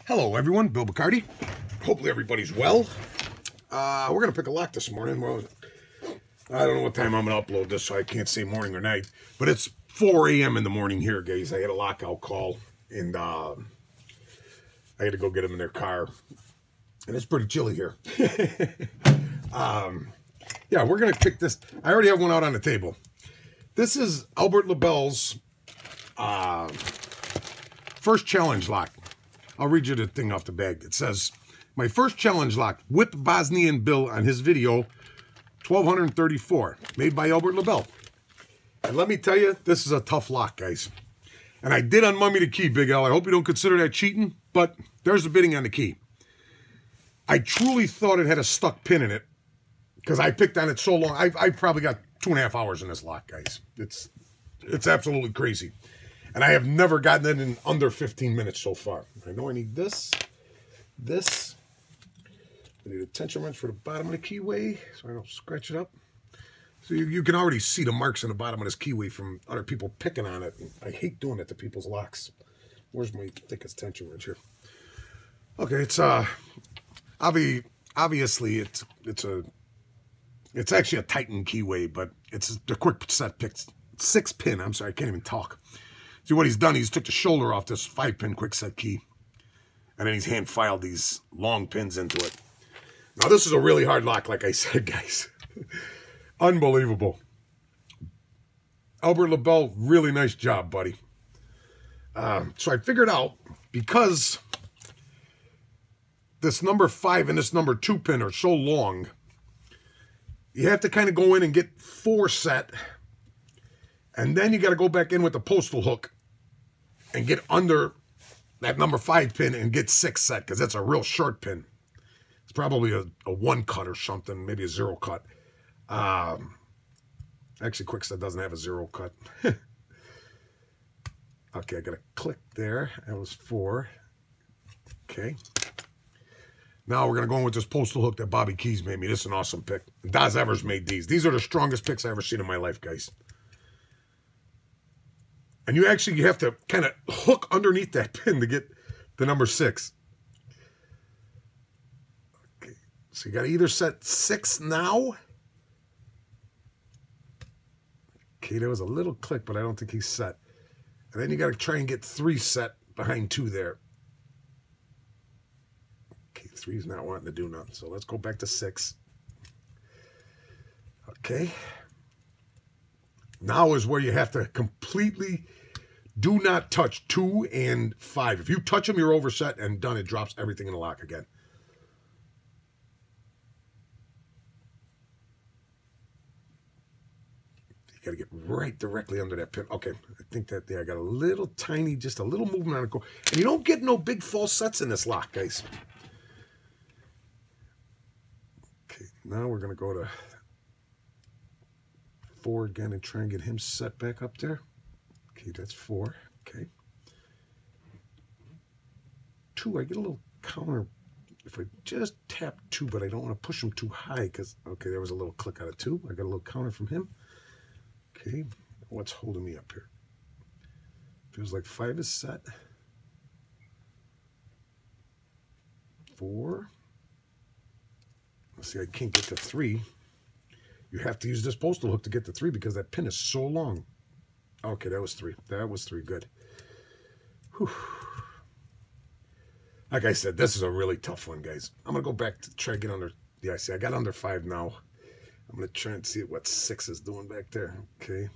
Hello everyone, Bill Bacardi. Hopefully everybody's well. We're going to pick a lock this morning. Well, I don't know what time I'm going to upload this, so I can't say morning or night. But it's 4 a.m. in the morning here, guys. I had a lockout call, and I had to go get them in their car. And it's pretty chilly here. Yeah, we're going to pick this. I already have one out on the table. This is Albert Label's first challenge lock. I'll read you the thing off the bag. It says, my first challenge lock, whip Bosnian Bill on his video, 1234, made by Albert Label. And let me tell you, this is a tough lock, guys. And I did unmummy the key, Big L. I hope you don't consider that cheating, but there's the bidding on the key. I truly thought it had a stuck pin in it because I picked on it so long. I probably got 2.5 hours in this lock, guys. It's absolutely crazy. And I have never gotten it in under 15 minutes so far. I know I need this. I need a tension wrench for the bottom of the keyway so I don't scratch it up. So you can already see the marks in the bottom of this keyway from other people picking on it. I hate doing it to people's locks. Where's my thickest tension wrench here? Okay, it's obviously it's actually a Titan keyway, but it's the quick set pick 6-pin. I'm sorry, I can't even talk. See what he's done, he's took the shoulder off this 5-pin quickset key, and then he's hand filed these long pins into it. Now this is a really hard lock, like I said, guys. Unbelievable. Albert Label, really nice job, buddy. So I figured out, because this number 5 and this number 2 pin are so long, you have to kind of go in and get 4 set, and then you got to go back in with the postal hook and get under that number 5 pin and get 6 set, because that's a real short pin. It's probably a 1 cut or something, maybe a 0 cut. Actually, Quickset doesn't have a 0 cut. Okay, I got a click there. That was 4. Okay. Now we're going to go in with this postal hook that Bobby Keys made me. This is an awesome pick. Daz Evers made these. These are the strongest picks I've ever seen in my life, guys. And you have to kind of hook underneath that pin to get the number 6. Okay, so you got to either set 6 now. Okay, there was a little click, but I don't think he's set. And then you got to try and get 3 set behind 2 there. Okay, 3's not wanting to do nothing, so let's go back to 6. Okay. Now is where you have to completely do not touch 2 and 5. If you touch them, you're overset and done. It drops everything in the lock again. You got to get right directly under that pin. Okay, I think that there I got a little tiny, just a little movement on the core. And you don't get no big false sets in this lock, guys. Okay, now we're going to go to 4 again and try and get him set back up there. Okay, that's 4. Okay. 2, I get a little counter if I just tap 2, but I don't want to push him too high because, okay, there was a little click out of 2. I got a little counter from him. Okay, what's holding me up here? Feels like 5 is set. 4. Let's see, I can't get to 3. You have to use this postal hook to get to 3 because that pin is so long. Okay, that was 3. That was 3. Good. Whew. Like I said, this is a really tough one, guys. I'm going to go back to try to get under. Yeah, see, I got under 5 now. I'm going to try and see what 6 is doing back there. Okay.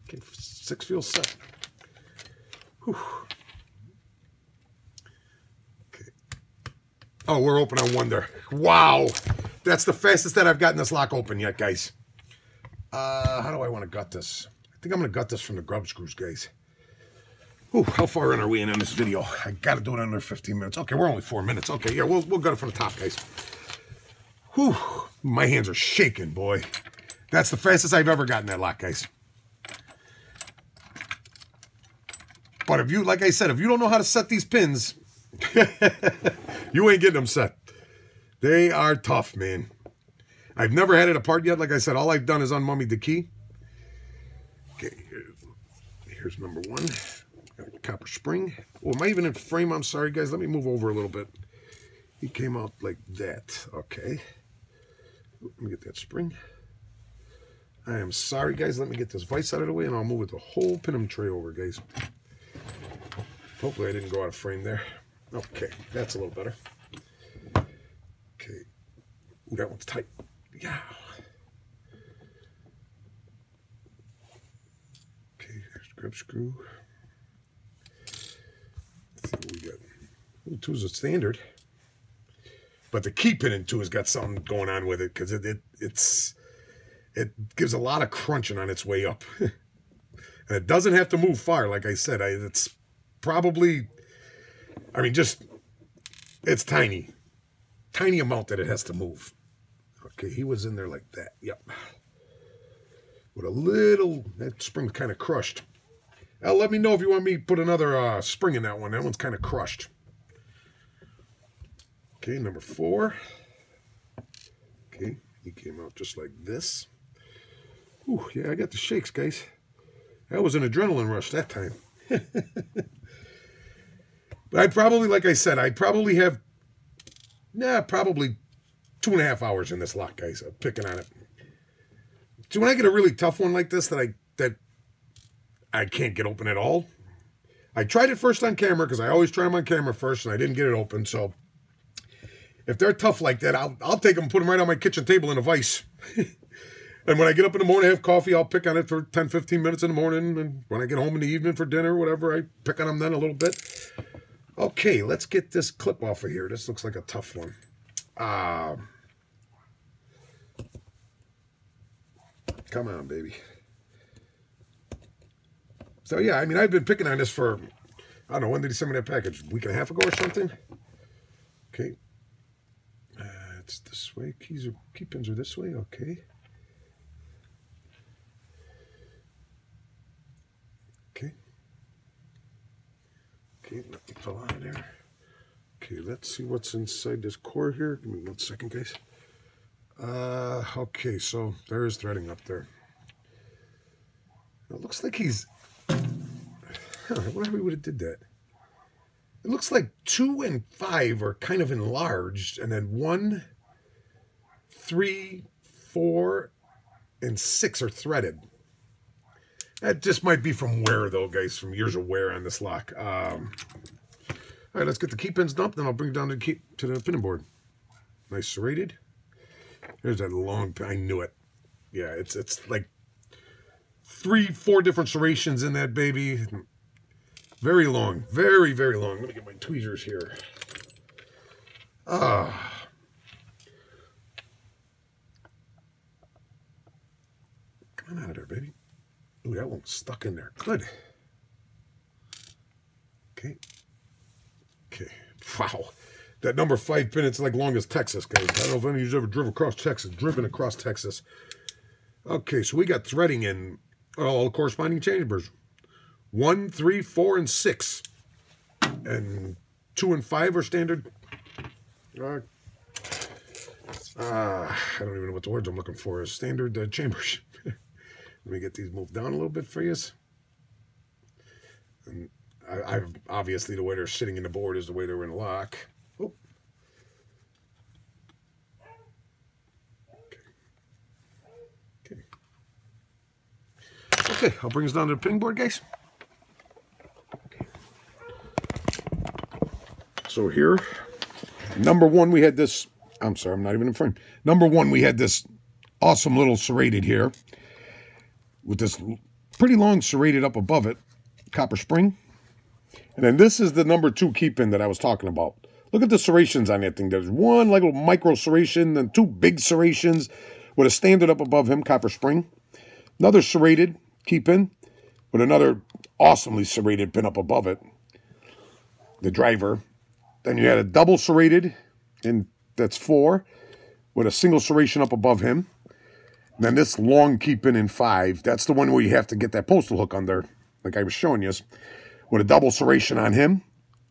Okay, 6 feels set. Whew. Okay. Oh, we're open on 1 there. Wow. That's the fastest that I've gotten this lock open yet, guys. How do I want to gut this? I think I'm going to gut this from the grub screws, guys. Whew, how far in are we in on this video? I got to do it under 15 minutes. Okay, we're only 4 minutes. Okay, yeah, we'll gut it from the top, guys. Whew, my hands are shaking, boy. That's the fastest I've ever gotten that lock, guys. But if you, like I said, if you don't know how to set these pins, you ain't getting them set. They are tough, man. I've never had it apart yet. Like I said, all I've done is unmummied the key. Okay, here's number 1. Copper spring. Oh, am I even in frame? I'm sorry, guys. Let me move over a little bit. He came out like that. Okay. Let me get that spring. I am sorry, guys. Let me get this vise out of the way, and I'll move the whole pin tray over, guys. Hopefully I didn't go out of frame there. Okay, that's a little better. Okay. Ooh, that one's tight. Yeah. Okay, there's the grip screw. Let's see what we got. Ooh, 2's a standard. But the key pin in 2 has got something going on with it, because it gives a lot of crunching on its way up. And it doesn't have to move far, like I said. It's probably, I mean, just, it's tiny. Tiny amount that it has to move. Okay, he was in there like that. Yep. With a little, that spring's kind of crushed. Now, let me know if you want me to put another spring in that one. That one's kind of crushed. Okay, number 4. Okay, he came out just like this. Ooh, yeah, I got the shakes, guys. That was an adrenaline rush that time. But I probably, like I said, I probably have, probably 2.5 hours in this lock, guys, picking on it. So when I get a really tough one like this that I can't get open at all, I tried it first on camera, because I always try them on camera first, and I didn't get it open. So if they're tough like that, I'll take them and put them right on my kitchen table in a vise. And when I get up in the morning, have coffee, I'll pick on it for 10, 15 minutes in the morning. And when I get home in the evening for dinner or whatever, I pick on them then a little bit. Okay, let's get this clip off of here. This looks like a tough one. Come on, baby. So, yeah, I mean, I've been picking on this for, I don't know, when did he send me that package? A week and a half ago or something? Okay. It's this way. Key pins are this way. Okay. Okay. Okay, nothing fell out of there. Okay, let's see what's inside this core here. Give me 1 second, guys. Okay, so there is threading up there. It looks like he's... I wonder how we would have did that. It looks like 2 and 5 are kind of enlarged, and then 1, 3, 4, and 6 are threaded. That just might be from wear, though, guys, from years of wear on this lock. All right, let's get the key pins dumped, then I'll bring it down to the pinning board. Nice serrated. There's that long pin. I knew it. Yeah, it's like 3, 4 different serrations in that baby. Very long. Very, very long. Let me get my tweezers here. Come on out of there, baby. Ooh, that one's stuck in there. Good. Okay. Okay. Wow. That number 5 pin, it's like long as Texas, guys. I don't know if any of you ever driven across Texas. Okay, so we got threading in all corresponding chambers. 1, 3, 4, and 6. And 2 and 5 are standard. I don't even know what the words I'm looking for is. Standard chambers. Let me get these moved down a little bit for you. And I've obviously the way they're sitting in the board is the way they're in lock. Oh. Okay. Okay, I'll bring us down to the pinning board, guys. Okay. So here, number 1, we had this. I'm sorry, I'm not even in frame. Number 1, we had this awesome little serrated here, with this pretty long serrated up above it, copper spring. And then this is the number 2 key pin that I was talking about. Look at the serrations on that thing. There's one like little micro serration, then 2 big serrations with a standard up above him, copper spring. Another serrated key pin with another awesomely serrated pin up above it, the driver. Then you had a double serrated, and that's 4, with a single serration up above him. And then this long key pin in 5, that's the one where you have to get that postal hook under, like I was showing you, with a double serration on him,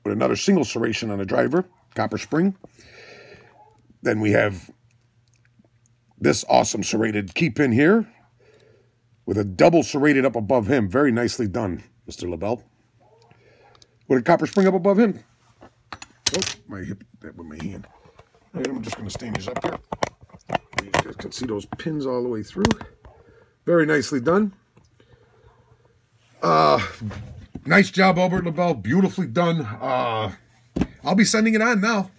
with another single serration on the driver, copper spring. Then we have this awesome serrated key pin here, with a double serrated up above him. Very nicely done, Mr. Label. with a copper spring up above him. Oh, I hit that with my hand. And I'm just going to stand these up here. You guys can see those pins all the way through. Very nicely done. Nice job, Albert Label. Beautifully done. I'll be sending it on now.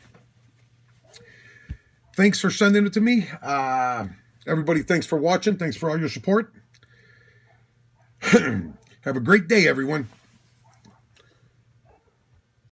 Thanks for sending it to me. Everybody, thanks for watching. Thanks for all your support. Have a great day, everyone.